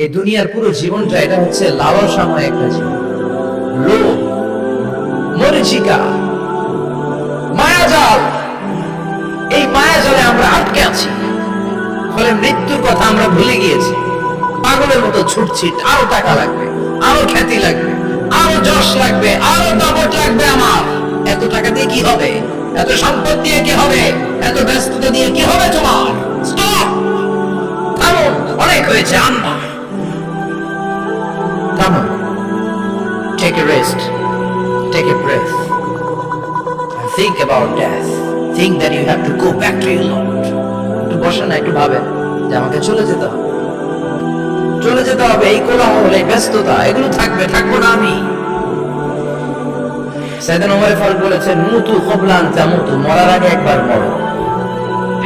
এই দুনিয়ার পুরো জীবনটা এটা হচ্ছে লালসাময় একটা জীবন, লোভ, মরিচিকা, মায়াজাল। এই মায়াজালে আমরা আটকে আছি, ফলে মৃত্যুর কথা আমরা ভুলে গিয়েছি। পাগলের মতো ছুটছি, আরো টাকা লাগবে, আরো খ্যাতি লাগবে, আরো যশ লাগবে, আরো দাপট লাগবে। আমার এত টাকা দিয়ে কি হবে, এত সম্পদ দিয়ে কি হবে, এত ব্যস্ততা দিয়ে কি হবে তোমার? স্টপ, থামুন, অনেক হয়েছে। আন্না, থামুন, take a rest, take a breath, think about death, think that you have to go back to your Lord. একটু বসেন না, একটু ভাবেন যে আমাকে চলে যেতে হবে, চলে যেতে হবে। এই কোলাহল, এই ব্যস্ততা, এগুলো থাকবে, থাকবো না আমি। সাইয়েদনা ওমর ফারুক বলেছেন, মুতু ক্বাবলা আন তামুতু, মরার আগে একবার মরো।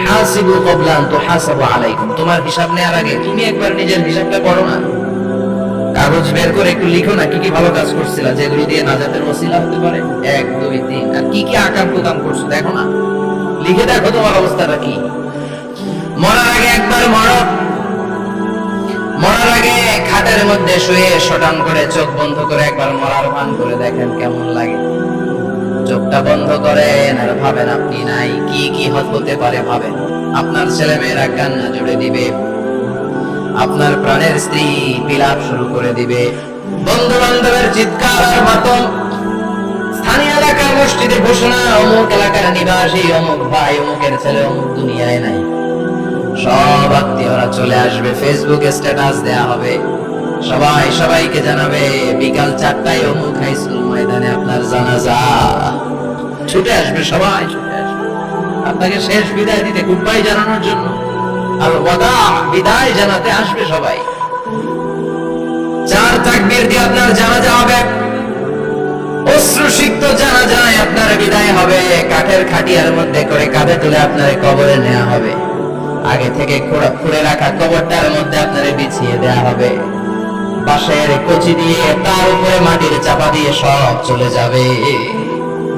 হাসিবু ক্বাবলা আন তুহাসাবু আলাইকুম, তোমার হিসাব নেওয়ার আগে তুমি একবার নিজের হিসাবটা করো না। কাগজ বের করে একটু লিখো না কি কি ভালো কাজ করছিলা, যেগুলো দিয়ে নাজাতের ওসিলা হতে পারে। 1 2 3, আর কি কি আকাম কুকাম করছো দেখো না, লিখে দেখো তোমার অবস্থাটা কি। মরার আগে একবার মরো। মরার আগে খাটের মধ্যে শুয়ে শটান করে চোখ বন্ধ করে একবার মরার ভান করে দেখেন কেমন লাগে। চোখটা বন্ধ করেন আর ভাবেন আপনি নাই, কি কি হতে পারে ভাবেন। আপনার ছেলে মেয়েরা কান্না জুড়ে দিবে, আপনার প্রাণের স্ত্রী বিলাপ শুরু করে দিবে, বন্ধু বান্ধবের চিৎকার মাতম, স্থানীয় এলাকার মসজিদে ঘোষণা, অমুক এলাকার নিবাসী, অমুক ভাই, অমুকের ছেলে অমুক দুনিয়ায় নাই। সব আত্মীয়রা চলে আসবে, ফেসবুকে স্ট্যাটাস দেয়া হবে, সবাই সবাইকে জানাবে বিকাল 4টায় অমুক হাই স্কুল ময়দানে আপনার জানাজা। ছুটে আসবে, সবাই ছুটে আসবে আপনাকে শেষ বিদায় দিতে, গুড বাই জানানোর জন্য, আর ওয়াদা, বিদায় জানাতে আসবে সবাই। 4 তাকবীর দিয়ে আপনার জানাজা হবে, অশ্রুসিক্ত জানাজায় আপনার বিদায় হবে। কাঠের খাটিয়ার মধ্যে করে কাঁধে তুলে আপনার কবরে নেওয়া হবে। আগে থেকে খুঁড়ে রাখা কবরটার মধ্যে আপনার বিছিয়ে দেওয়া হবে। বাঁশের কচি দিয়ে তার উপরে মাটির চাপা দিয়ে সব চলে যাবে।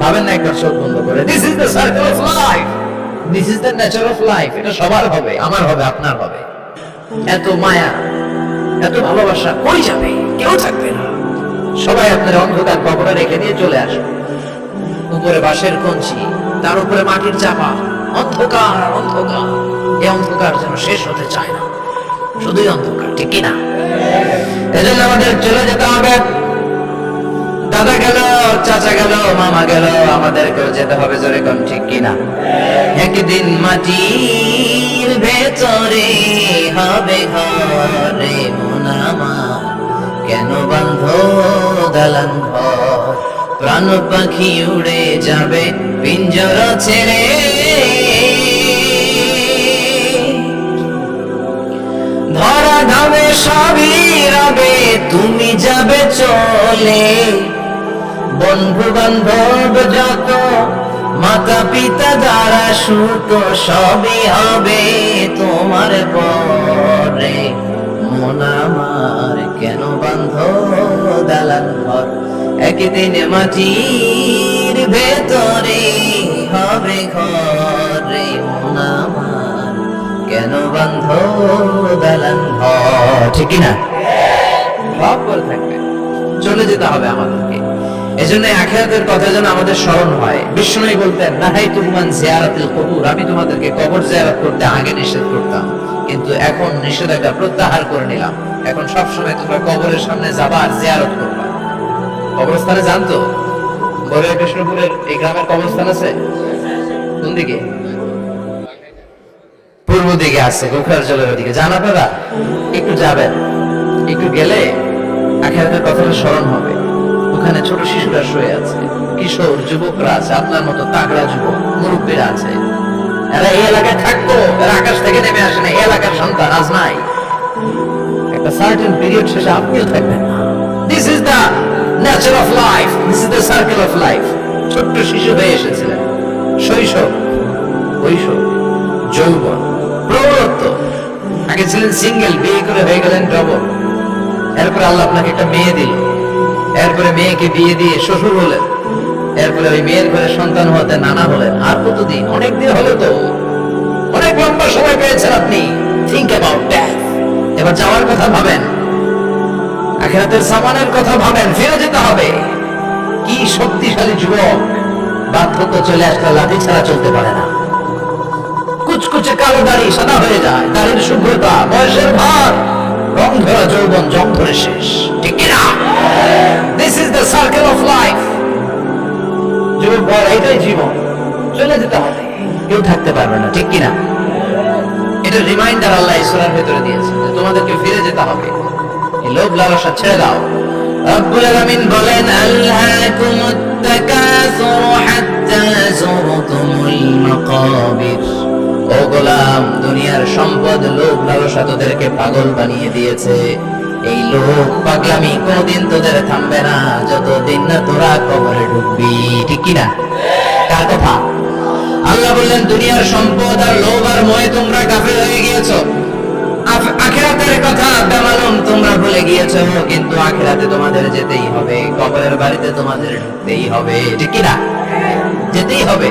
ভাবেন না একবার চোখ বন্ধ করে, this is the circle of life, this is the nature of life. এটা সবার হবে, আমার হবে, আপনার হবে। এত মায়া, এত ভালোবাসা কই যাবে? কেউ থাকবে না, সবাই আপনার অন্ধকার কবরে রেখে দিয়ে চলে আসবে। উপরে বাঁশের কঞ্চি, তার উপরে মাটির চাপা, অন্ধকার অন্ধকার। এই অন্ধকার যেন শেষ হতে চায় না, শুধুই অন্ধকার, ঠিক কিনা? এজন্য আমাদের চলে যেতে হবে। দাদা গেল, চাচা গেল, মামা গেল, আমাদেরকেও যেতে হবে, জোরে কোন ঠিক কিনা? একদিন মাটির ভেতরে হবে ঘরে মন আমার, কেন বাঁধ দালান ঘর, প্রাণ পাখি উড়ে যাবে পিঞ্জরা ছেড়ে। ধরা ধামে সবই রবে, তুমি যাবে চলে। বন্ধু বান্ধব যত, মাতা পিতা দ্বারা সুত, সবই হবে তোমার পরে মন আমার, কেন বাঁধ দালান ঘর। একদিন মাটির ভেতরে হবে ঘরে মন আমার, কেন বাঁধ দালান ঘর, ঠিক কিনা? সব করে থাকবে, চলে যেতে হবে আমাদেরকে। এজন্য আখিরাতের কথা যেন আমাদের স্মরণ হয়। বিষ্ণুই বলতেন, নাহাইতুকুম আন জিয়ারাতিল কুবুর, আমি তোমাদেরকে কবর জিয়ারত করতে আগে নিষেধ করতাম, কিন্তু এখন নিষেধাজ্ঞা প্রত্যাহার করে নিলাম। এখন সব সময় তোমরা কবরের সামনে যাবা আর জিয়ারত করবা। কবরস্থানে জানতো বড়ুয়া কৃষ্ণপুরের এই গ্রামের কবরস্থান আছে কোন দিকে? পূর্ব দিকে আছে, গোখরার জলের ওদিকে। জান আপনারা? একটু যাবেন, একটু গেলে আখিরাতের কথাটা স্মরণ হবে। ওখানে ছোট শিশুরা শুয়ে আছে, কিশোর যুবকরা আছে, আপনার মতো তাগড়া যুবক, মুরব্বীরা আছে। এরা এই এলাকায় থাকতো, এরা আকাশ থেকে নেমে আসে না, এই এলাকার সন্তান আজ নাই। একটা সার্টেন পিরিয়ড শেষে আপনিও থাকবেন না। This is the nature of life, this is the circle of life. ছোট্ট শিশু হয়ে এসেছিলেন, শৈশব, কৈশোর, যৌবন, প্রৌঢ়ত্ব। আগে ছিলেন সিঙ্গেল, বিয়ে করে হয়ে গেলেন ডবল। এরপরে আল্লাহ আপনাকে একটা মেয়ে দিল, এরপরে মেয়েকে বিয়ে দিয়ে শ্বশুর হলেন, এরপরে ওই মেয়ের ঘরে সন্তান হতে নানা হলেন। আর কতদিন? অনেকদিন হলো তো, অনেক লম্বা সময় পেয়েছেন আপনি। Think about that. এবার যাওয়ার কথা ভাবেন। আখিরাতের সামানের কথা ভাবেন, ফিরে যেতে হবে। কি শক্তিশালী যুবক, বার্ধক্য চলে আসলে লাঠি ছাড়া চলতে পারে না। কুচকুচে কালো দাড়ি সাদা হয়ে যায়, দাড়ির শুভ্রতা, বয়সের ভার, রং ধরা যৌবন জং ধরে শেষ, ঠিক কিনা? This is the circle of life. যুবক বল, এটাই জীবন, চলে যেতে হবে, কেউ থাকতে পারবে না, ঠিক কিনা? এটা রিমাইন্ডার আল্লাহ সূরার ভিতরে দিয়েছে যে তোমাদেরকে ফিরে যেতে হবে। এই লোভ লালসা ছেড়ে দাও। রব্বুল আলামিন বলেন, আল্লাকুমুত তাকাসুরু হাত্তা যুরতুমুল মাকাবির। ও গোলাম, দুনিয়ার সম্পদ লোভ লালসা তোদেরকে পাগল বানিয়ে দিয়েছে। এই লোভ পাগলামি কোনদিন তোদের থামবে না যতদিন না তোরা কবরে ঢুকবি, ঠিক কিনা? কার কথা? আল্লাহ বললেন, দুনিয়ার সম্পদ আর লোভ আর মোহে তোমরা কাফের হয়ে গিয়েছো। আখিরাতের কথা বেমালুম তোমরা ভুলে গিয়েছো, কিন্তু আখিরাতে তোমাদের যেতেই হবে, কবরের বাড়িতে তোমাদের ঢুকতেই হবে, ঠিক কিনা? যেতেই হবে,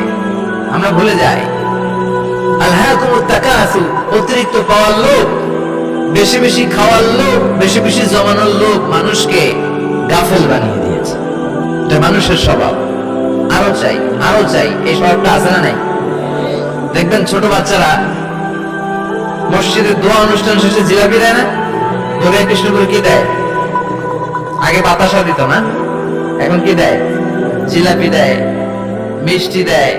আমরা ভুলে যাই। আলহাকুমুত তাকাসুর, অতিরিক্ত পাওয়ার লোভ, বেশি বেশি খাওয়ার লোভ, বেশি বেশি জমানোর লোভ মানুষকে গাফেল বানিয়ে দিয়েছে। এটা মানুষের স্বভাব, আরো চাই আরো চাই, এই স্বভাবটা আছে না নাই? দেখবেন ছোট বাচ্চারা মসজিদের দোয়া অনুষ্ঠান শেষে জিলাপি দেয় না? হরে কৃষ্ণ করে কি দেয়? আগে বাতাসা দিত না, এখন কি দেয়? জিলাপি দেয়, মিষ্টি দেয়।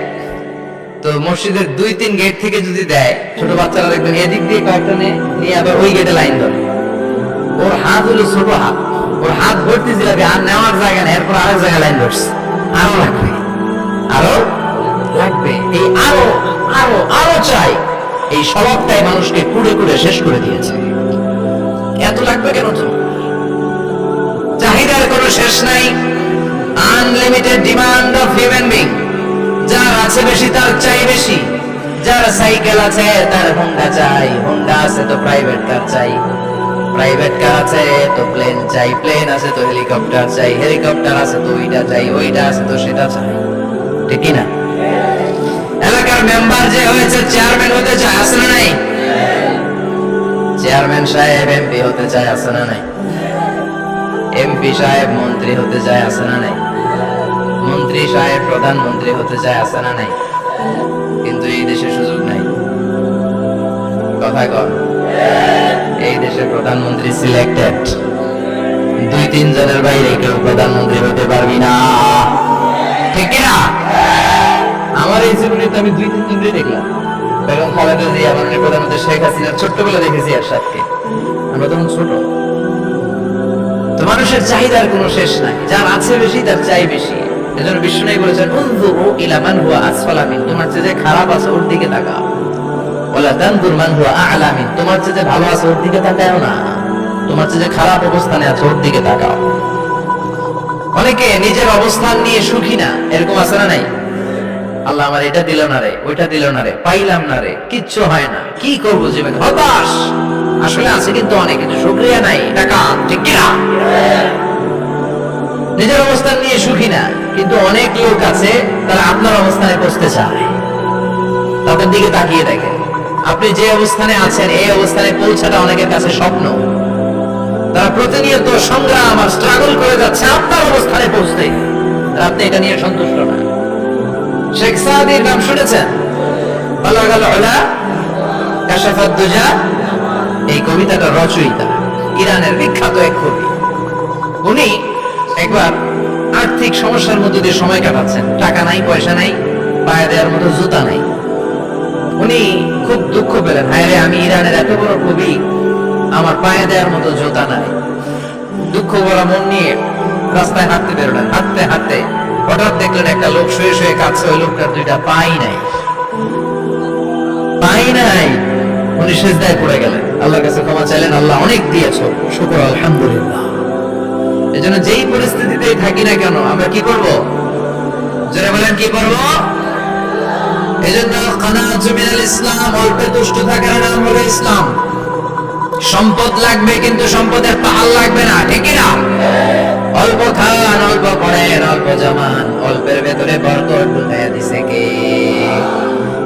তো মসজিদের 2-3 গেট থেকে যদি দেয়, ছোট বাচ্চারা দেখবেন এদিক দিয়ে কয়েকটা নিয়ে আবার ওই গেটে লাইন ধরে। ওর হাত হলো ছোট হাত, ওর হাত ভর্তি জিলাপি, আর নেওয়ার জায়গা নেই, এরপর আরেক জায়গায় লাইন ধরছে। আরো লাগবে, আরো লাগবে, এই আরো আরো আরো চাই, এই স্বভাবটাই মানুষকে কুড়ে কুড়ে শেষ করে দিয়েছে। এত লাগবে কেন? তো চাহিদার কোনো শেষ নাই, unlimited demand of human being. যার আছে বেশি তার চাই বেশি, যার সাইকেল আছে তার হোন্ডা চাই, হোন্ডা আছে তো প্রাইভেট কার চাই, প্রাইভেট কার আছে তো প্লেন চাই, প্লেন আছে তো হেলিকপ্টার চাই, হেলিকপ্টার আছে তো ওইটা চাই, ওইটা আছে তো সেটা চাই, ঠিক কিনা? এলাকার মেম্বার যে হয়েছে চেয়ারম্যান হতে চায়, আছে না নাই? চেয়ারম্যান সাহেব এমপি হতে চায়, আছে না নাই? এমপি সাহেব মন্ত্রী হতে চায়, আছে না নাই? মন্ত্রী সাহেব প্রধানমন্ত্রী হতে চায়, আছে না নাই? কিন্তু এই দেশে সুযোগ নাই। কথা কর, এই দেশে প্রধানমন্ত্রী সিলেক্টেড, 2-3 জনের বাইরে কেউ প্রধানমন্ত্রী হতে পারবি না, ঠিক কিনা? আমার এই জীবনে তো আমি 2-3 জনই দেখলাম। বেগম খালেদা জিয়া, আমাদের প্রধানমন্ত্রী শেখ হাসিনা, ছোট্টবেলা দেখেছি এরশাদকে, আমরা তখন ছোট। তো মানুষের চাহিদার কোনো শেষ নাই, যার আছে বেশি তার চাই বেশি। এজন্য বিষ্ণু বলেছেন, উনজুরু ইলা মান হুয়া আসফালা মিন, তোমার চেয়ে যে খারাপ আছে ওর দিকে তাকাও। ওয়ালা তানজুর মান হুয়া আ'লা মিন, তোমার চেয়ে যে ভালো আছে ওর দিকে তাকাও না, তোমার চেয়ে যে খারাপ অবস্থানে আছে ওর দিকে তাকাও। অনেকে নিজের অবস্থান নিয়ে সুখী না, এরকম আছে না নাই? আল্লাহ আমার এটা দিল না রে, ওইটা দিল না রে, পাইলাম না রে, কিচ্ছু হয় না, কি করবো জীবনে, হতাশ। আসলে আছে কিন্তু অনেক, কিন্তু শুকরিয়া নাই, টাকা, ঠিক কিনা? নিজের অবস্থান নিয়ে সুখী না, কিন্তু অনেক লোক আছে তারা আপনার অবস্থানে পৌঁছতে চায়। তাদের দিকে তাকিয়ে দেখেন, আপনি যে অবস্থানে আছেন এই অবস্থানে পৌঁছাটা অনেকের কাছে স্বপ্ন। তারা প্রতিনিয়ত সংগ্রাম আর স্ট্রাগল করে যাচ্ছে আপনার অবস্থানে পৌঁছতে, আপনি এটা নিয়ে সন্তুষ্ট না। শেখ সাদির নাম শুনেছেন? বালাগাল উলা কাশাফাত দুজা, এই কবিতাটা রচয়িতা, ইরানের বিখ্যাত এক কবি। উনি একবার আর্থিক সমস্যার মধ্যে দিয়ে সময় কাটাচ্ছেন, টাকা নাই, পয়সা নাই, পায়ে দেওয়ার মতো জুতা নাই। উনি খুব দুঃখ পেলেন, হায় রে, আমি ইরানের এত বড় কবি, আমার পায়ে দেওয়ার মতো জুতা নাই। দুঃখ ভরা মন নিয়ে রাস্তায় হাঁটতে বেরোলেন। হাঁটতে হাঁটতে হঠাৎ দেখলেন একটা লোক শুয়ে শুয়ে কাঁদছে, ওই লোকটার 2টা পাই নাই, পাই নাই। উনি সিজদায় পড়ে গেলেন, আল্লাহর কাছে ক্ষমা চাইলেন, আল্লাহ অনেক দিয়েছো, শুকর আলহামদুলিল্লাহ। এজন্য যেই পরিস্থিতিতেই থাকি না কেন আমরা কি করব? যারা বলেন কি করব? এজন্য কানাআতু মিনাল ইসলাম, অল্পে তুষ্ট থাকার নাম হলো ইসলাম। সম্পদ লাগবে কিন্তু সম্পদের পাহাড় লাগবে না, ঠিক না? অল্প খান, অল্প পড়েন, অল্প জমান, অল্পের ভেতরে বরকত ঢুকাইয়া দিছে কে?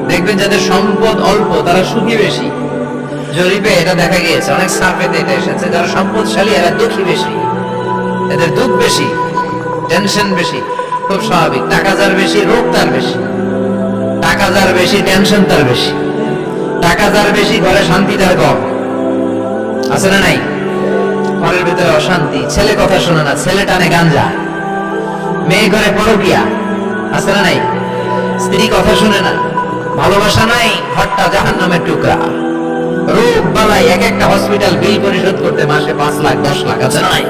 দেখবেন যাদের সম্পদ অল্প তারা সুখী বেশি। জরিপে এটা দেখা গিয়েছে, অনেক সার্ভেতে এটা এসেছে, যারা সম্পদশালী এরা দুঃখী বেশি। এদের দুঃখ বেশি, টেনশন বেশি, খুব স্বাভাবিক। টাকা যার বেশি, রোগ তার বেশি। টাকা যার বেশি, টেনশন তার বেশি। টাকা যার বেশি, ঘরে শান্তি তার কম। আছে না নাই? ঘরের ভিতরে অশান্তি, ছেলে কথা শোনে না, ছেলে টানে গাঞ্জা, মেয়ে ঘরে পরকিয়া। আছে না নাই? স্ত্রী কথা শুনে না, ভালোবাসা নাই, ঘরটা জাহান্নামের টুকরা। রোগ বালাই, এক একটা হসপিটাল বিল পরিশোধ করতে মাসে 5 লাখ 10 লাখ। আছে না নাই?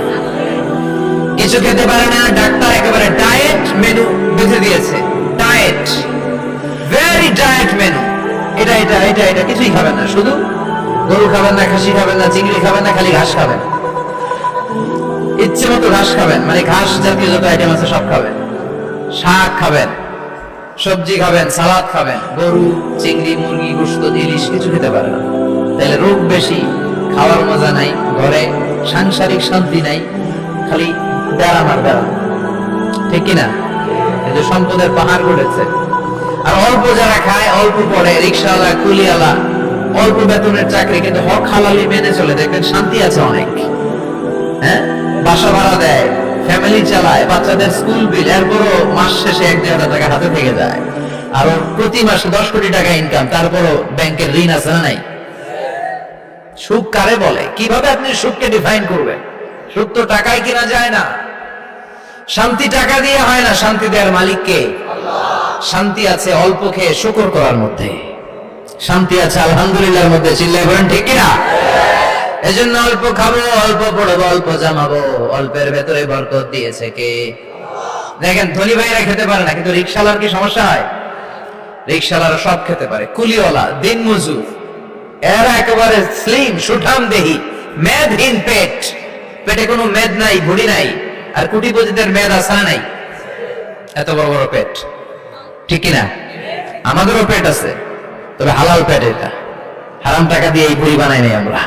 কিছু খেতে পারে না, ডাক্তার একেবারে ডায়েট মেনু বেঁধে দিয়েছে। Diet, very diet menu. এটা এটা এটা এটা কিছুই খাবেন না, শুধু গরু খাবেন না, খাসি খাবেন না, চিংড়ি খাবেন না, খালি ঘাস খাবেন। ইচ্ছে মতো ঘাস খাবেন, মানে ঘাস জাতীয় যত আইটেম আছে সব খাবেন। শাক খাবেন, সবজি খাবেন, সালাদ খাবেন। গরু, চিংড়ি, মুরগি, গোশত, ইলিশ কিছু খেতে পারে না। তাহলে রোগ বেশি, খাওয়ার মজা নাই, ঘরে সাংসারিক শান্তি নাই, খালি বেড়া মার বেড়া। ঠিক কিনা? কিন্তু সম্পদের পাহাড় গড়েছে। আর অল্প যারা খায়, অল্প পড়ে, রিক্সাওয়ালা, কুলিওয়ালা, অল্প বেতনের চাকরি, কিন্তু হক হালালি মেনে চলে, দেখবেন শান্তি আছে অনেক। হ্যাঁ, বাসা ভাড়া দেয়, ফ্যামিলি চালায়, বাচ্চাদের স্কুল বিল, এরপরও মাস শেষে 1-1.5 টাকা হাতে থেকে যায়। আর প্রতি মাসে 10 কোটি টাকা ইনকাম, তারপরও ব্যাংকের ঋণ আছে না নাই? সুখ কারে বলে? কিভাবে আপনি সুখকে ডিফাইন করবেন? সুখ তো টাকায় কিনা যায় না। শান্তি টাকা দিয়ে হয় না, শান্তি দেওয়ার মালিক কে? শান্তি আছে অল্প খেয়ে শুকর করার মধ্যে, শান্তি আছে আলহামদুলিল্লাহর মধ্যে। চিল্লায় বলেন ঠিক কিনা? এজন্য অল্প খাবো, অল্প পড়বো, অল্প জামাবো, অল্পের ভেতরে বরকত দিয়েছে কে? দেখেন, ধনী ভাইরা খেতে পারে না, কিন্তু রিকশালার কি সমস্যা হয়? রিকশালারা সব খেতে পারে। কুলিওয়ালা, দিন মজুর, এরা একেবারে স্লিম, সুঠাম দেহি, মেদহীন পেট, পেটে কোনো মেদ নাই, ভুড়ি নাই। আর কোটিপতিদের মেদ আছে না নাই? এত বড় বড় পেট। ঠিক কিনা? আমাদেরও পেট আছে, তবে হালাল পেট। এটা হারাম টাকা দিয়ে এই ভুড়ি বানাই নাই আমরা।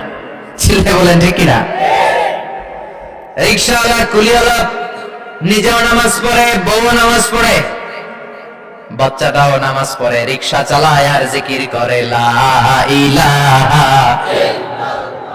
ছেলে বলেন ঠিক কিনা? রিকশাওয়ালা, কুলিওয়ালা নিজেও নামাজ পড়ে, বউ নামাজ পড়ে, বাচ্চাটাও নামাজ পড়ে, রিকশা চালায় আর জিকির করে লা ইলাহা ইল্লাল্লাহ।